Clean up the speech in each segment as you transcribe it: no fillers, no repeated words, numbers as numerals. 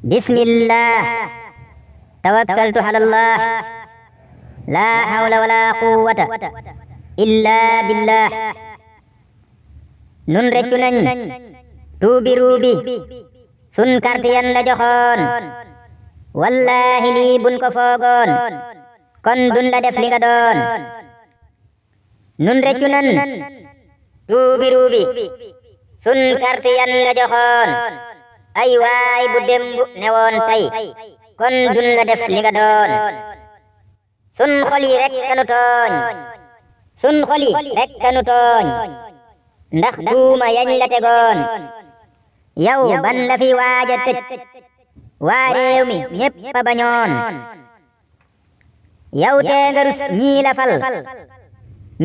بسم الله توكلت على الله لا حول ولا قوة إلا بالله nun reccu nañ tuubi ruubi sun carte yan la joxoon wallahi lii buñ ko foogoon kon dun la def li nga doon nun reccu nañ tuubi ruubi sun carte yan la joxoon ay waay bu démb newoon tey kon dun la def li nga doon sun xol yi rek kanu tooñ sun xol yi rek kanu tooñ ndax duuma yañ la tegoon yow ban la fi waaja tëj waa réew mi ñépp a bañoon yow tee nga rus ñii la fal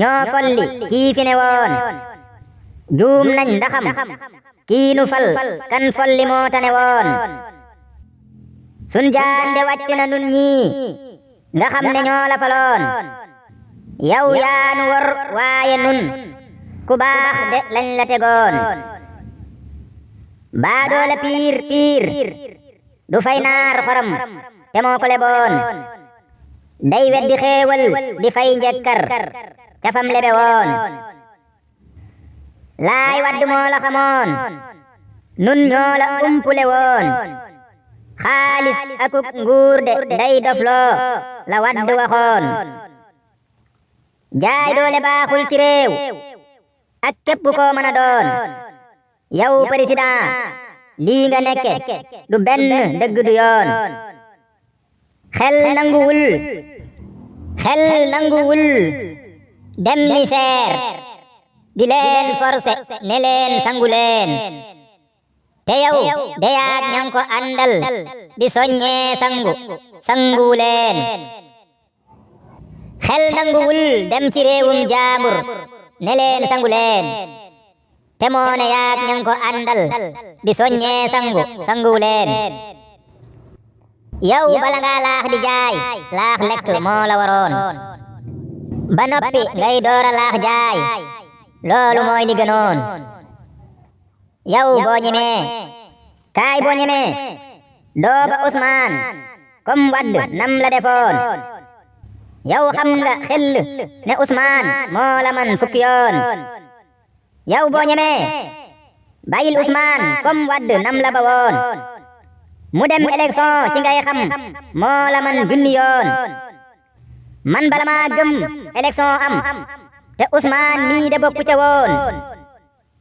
ñoo folli kii fi ne woon juum nañ ndaxam kii nu fal kan folli moo tane woon sun jaande wàcc na nun ñii nga xam ne ñoo la faloon yow yaa nu wor waaye nun ku baax de lañ la tegoon baadoola piir piir du fay naar xoram te moo ko leboon day weddi xéewal di fay njekkar ca fam lebe woon laay wadd moo la xamoon nun ñoo la umpule woon xaalis akuk nguur de day dofloo la wadd waxoon jaay doole baaxul ci réew ak képp koo mën a doon yow président lii nga nekke du benn dëgg du yoon xel nanguwul dem misère di leen forcé ne leen sangu leen te yow deyaat ñang ko àndal di soññee sangu leen xel nanguwul dem ci réewum jaambur ne leen sangu leen te moo ne yaat ñang ko àndal di soññee sangu leen yow bala nga laax di jaay laax lekk moo la waroon ba noppi ngay doora laax jaay loolu mooy li gënoon yow boo ñemee kaay boo ñemee dooga Ousmane comme Wadd nam la defoon yow xam nga xel ne Ousmane moo la man fukki yoon yow boo ñemee bàyyil Ousmane comme Wadd nam la ba woon mu dem élection ci ngay xam moo la man junni yoon man bala maa gëm élection am te Ousmane mii de bokku ca woon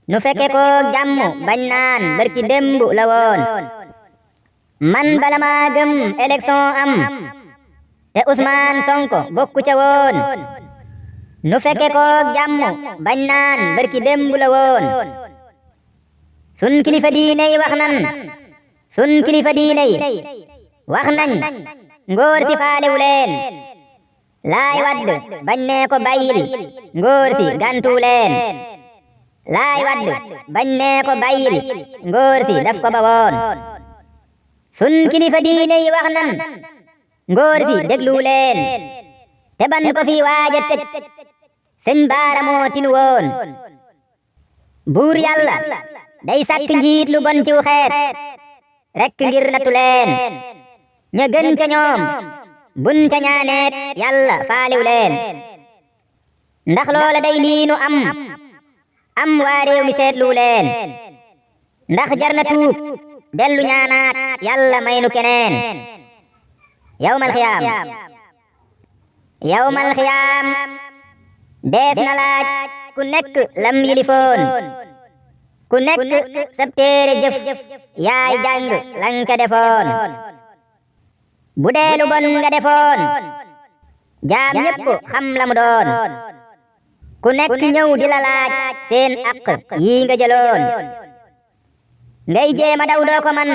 nu fekke ko jàmm bañ naan barki démb la woon man bala maa gëm élection am te Ousmane Sonko bokku ca woon nu fekke ko jàmm bañ naan barki démb la woon sun kilifa diine yi wax nañ ngóor si faalewu leen laay Wadd bañ nee ko bàyyil ngóor si gantu leen laay Wadd bañ nee ko bàyyil ngóor si daf ko ba woon sun kilifa diine yi wax nañ ngóor si déglu leen te ban ko fi waaja tëj sëñ Baara moo tinu woon buur yàlla day sàkk njiit lu bon ciw xeet rekk ngir nattu leen ña gën ca ñoom buñ ca ñaaneet yàlla faaliw leen ndax loola day liinu am waa réew mi seetlu leen ndax jar na tuub dellu ñaanaat yàlla may nu keneen yawmal xiyaam dees na laaj ku nekk lam yilifoon ku nekk sab téere jëf yaay jàng lan ca defoon bu dee lu bon nga defoon jaam ñépp xam la mu doon ku nekk ñëw di la laaj seen aq yii nga jëloon ngay jéema daw doo ko man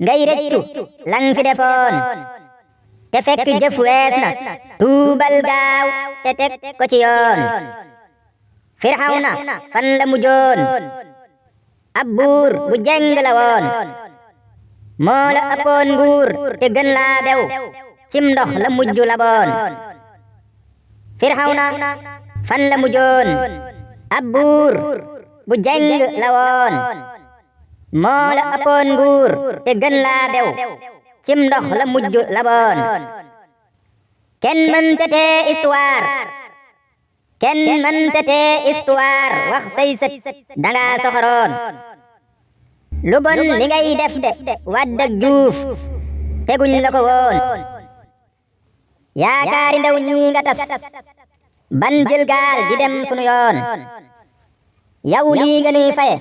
ngay rëccu lang fi defoon te fekk jëf wees na tuubal gaaw te teg ko ci yoon Firawna fan la mujjoon ab buur bu jeng la woon moo la ëppoon nguur te gën laa bew cim ndox la mujj la boon Firawna fan la mujjoon ab buur bu jeng la woon moo la ëppoon nguur te gën laa bew cim ndox la mujj laboon kenn mënta tee histoire kenn mënta tee histoire wax say sët danga soxoroon lu bon li ngay def de Wàdd ak Juuf teguñ la ko woon yaakaari ndaw ñi nga tas ban jël gaal di dem sunu yoon yow lii nga nuy faye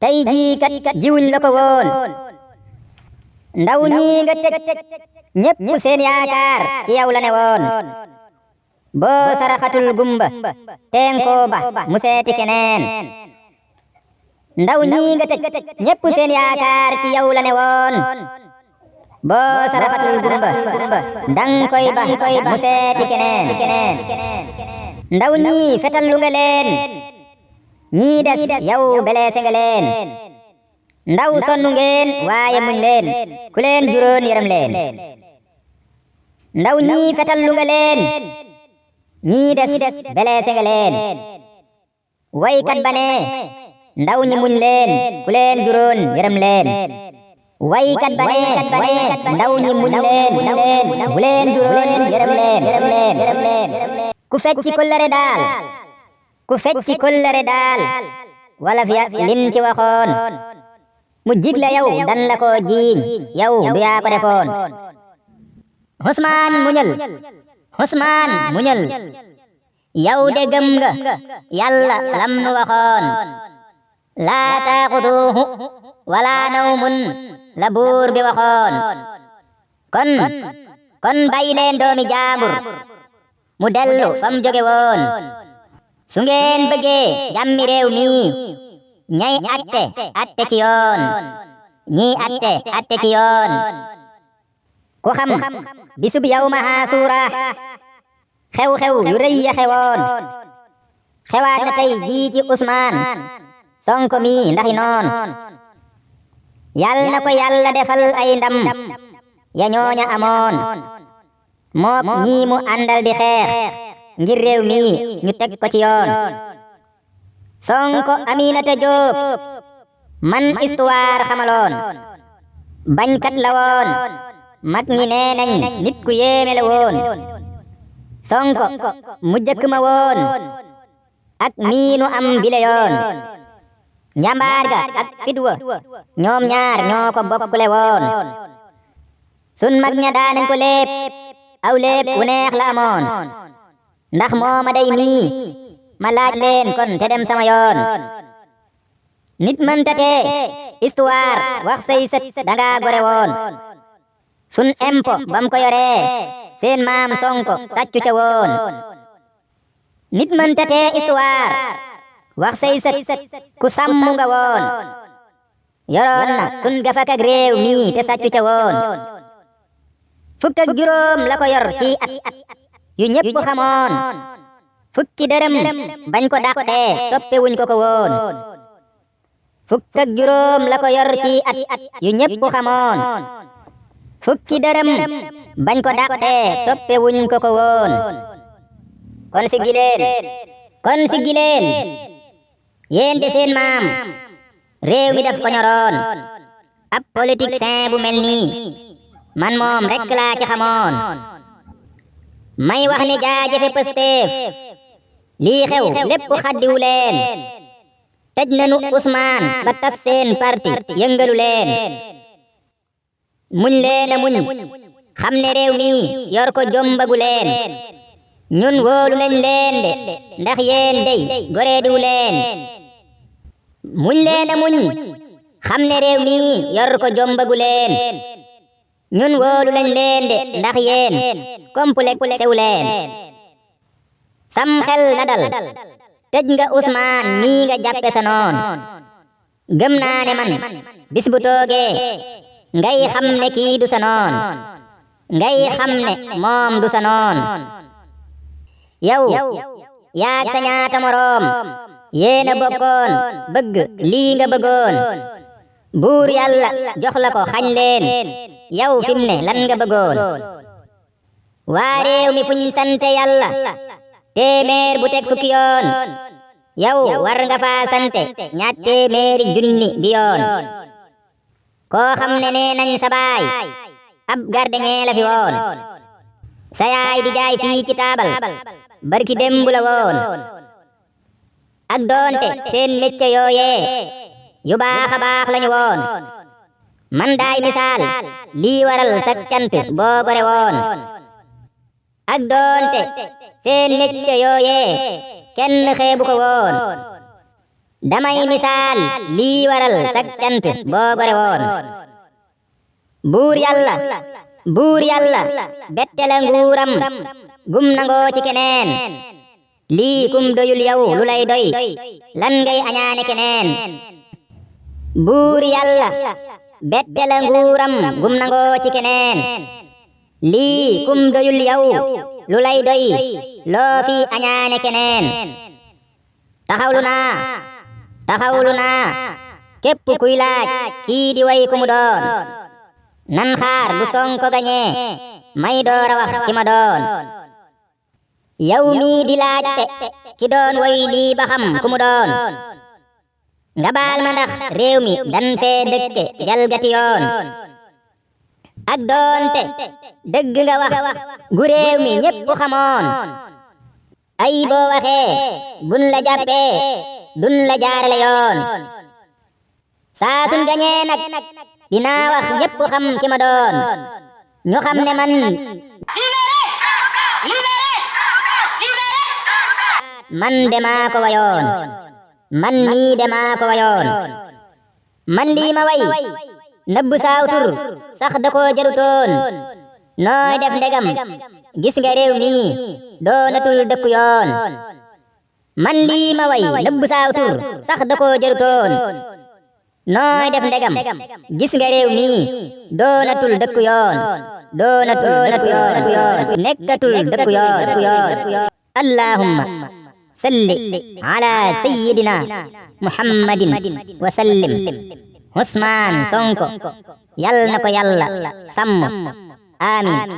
tey jii kat jiwuñ la ko woon ndaw ñi nga tëj ñépp seen yaakaar ci yow la ne woon boo saraxatul gumba teen koo ba mu seeti keneen ndaw ñi nga tëj ñépp seen yaakaar ci yow la ne woon boo saraxatul gumba dang koy ba mu seeti keneen ndaw ñi fetal lu nga leen ñii des yow beleese nga leen ndaw sonnu ngeen waaye muñ leen ku leen juróon yërëm leen ndaw ñi fetal lu nga leen ñii des beleese nga leen waykat ba ne ndaw ñi muñ leen ku leen juróon yërëm leen waykat ba ne ndaw ñi muñ leen ku leen juróon yërëm leen ku fecci kóllëre daal ku fecci kóllëre daal wala fi lin ci waxoon mu jigle yow dan la ko jiiñ yow du yaa ko defoon Usmaan muñal yow de gëm nga yàlla lam nu waxoon laa taaxuduuhu wala nawmun la buur bi waxoon kon bàyyi leen doomi jaambur mu dellu fam jóge woon su ngeen bëggee jàmmi réew mi ñay atte ci yoon ñi atte ci yoon ku xam bisub yawma Aasuura xew-xew yu rëy ya xewoon xewaat na tey jii ci Usmaan Sonko mi ndaxi noon yal na ko yàlla defal ay ndam ya ñooña amoon mook ñii mu àndal di xeex ngir réew mi ñu teg ko ci yoon Sonko Aminata Jóob man histoire xamaloon bañkat la woon mag ñi nee nañ nit ku yéeme la woon Sonko mu jëkk ma woon ak miinu am bile yoon njambaar ga ak fidwa ñoom ñaar ñoo ko bokkule woon sun mag ña daanañ ko lépp aw lépp wu neex la amoon ndax mooma day mii ma laaj leen kon te dem sama yoon nit mënta tee histoire wax say sët danga gore woon sun empo bam ko yoree seen maam Sonko sàccu ca woon nit mënta tee histoire wax say sët ku sàmm nga woon yoroon na sun gafak ak réew mi te sàccu ca woon fukk ak juróom la ko yor ci at yu ñépp xamoon fukki dërëm bañ ko dàqee toppe wuñ ko ko woon fukk ak juróom la ko yor ci at yu ñépp xamoon fukki dërëm bañ ko dàqee toppe wuñ ko ko woon kon si gileen yéen de seen maam réew mi daf ko ñoroon ab politicien bu mel nii man moom rekk laa ci xamoon may wax ne jaajëfe Pastef lii xew lépp xaddiwu leen tëj nanu Ousmane ba tas seen parti yëngalu leen muñ leen a muñ xam ne réew mi yor ko jombagu leen ñun wóolu nañ leen de ndax yéen dey goreediwu leen muñ leen a muñ xam ne réew mi yor ko jombagu leen ñun wóolu nañ leen de ndax yéen complexe sewu leen sam xel na dal tëj nga Ousmane nii nga jàppe sa noon gëm naa ne man bis bu toogee ngay xam ne kii du sa noon ngay xam ne moom du sa noon yow yaag sa ñaata moroom yéena bokkoon bëgg lii nga bëggoon buur yàlla jox la ko xañ leen yow fim ne lan nga bëggoon waa réew mi fuñ sante yàlla téeméer bu teg fukki yoon yow war nga faa sante ñaar téeméeri junni bi yoon koo xam ne nee nañ sa baay ab gardeñee la fi woon sa yaay di jaay fii ci taabal barki démb la woon ak doonte seen métier yooyee yu baax a baax lañu woon man daay misaal lii waral sak cant boo gore woon ak doonte seen métier yooyee kenn xeebu ko woon damay misaal lii waral sak cant boo gore woon buur yàlla bette la nguuram gum nangoo ci keneen lii kum doyul yow lu lay doy lan ngay añaane keneen buur yàlla bette la nguuram gum nangoo ci keneen lii kum doyul yow lu lay doy loo fi añaane keneen taxawlu naa képp kuy laaj kii di way ku mu doon nan xaar bu Sonko gañee may door a wax ki ma doon yow mii di laajte ki doon way lii ba xam ku mu doon nga baal ma ndax réew mi dan fee dëkke jalgati yoon ak doonte dëgg nga wax gu réew mi ñépp xamoon ay boo waxee buñ la jàppee duñ la jaarale yoon saa suñ gañee nag dinaa wax ñépp xam ki ma doon ñu xam ne man de maa ko wayoon man nii de maa ko wayoon man lii ma way nëbbu saaw tur sax da koo jarutoon nooy def ndegam gis nga réew mi doonatul dëkku yoon man lii ma way nëbbu saaw tur sax da koo jarutoon nooy def ndegam gis nga réew mi doonatul dëkku yoon nekkatul dëkku yoon allahumma salli ala sayyidina muhammadin wa sallim Ousmane Sonko yal na ko yàlla sàmm amiin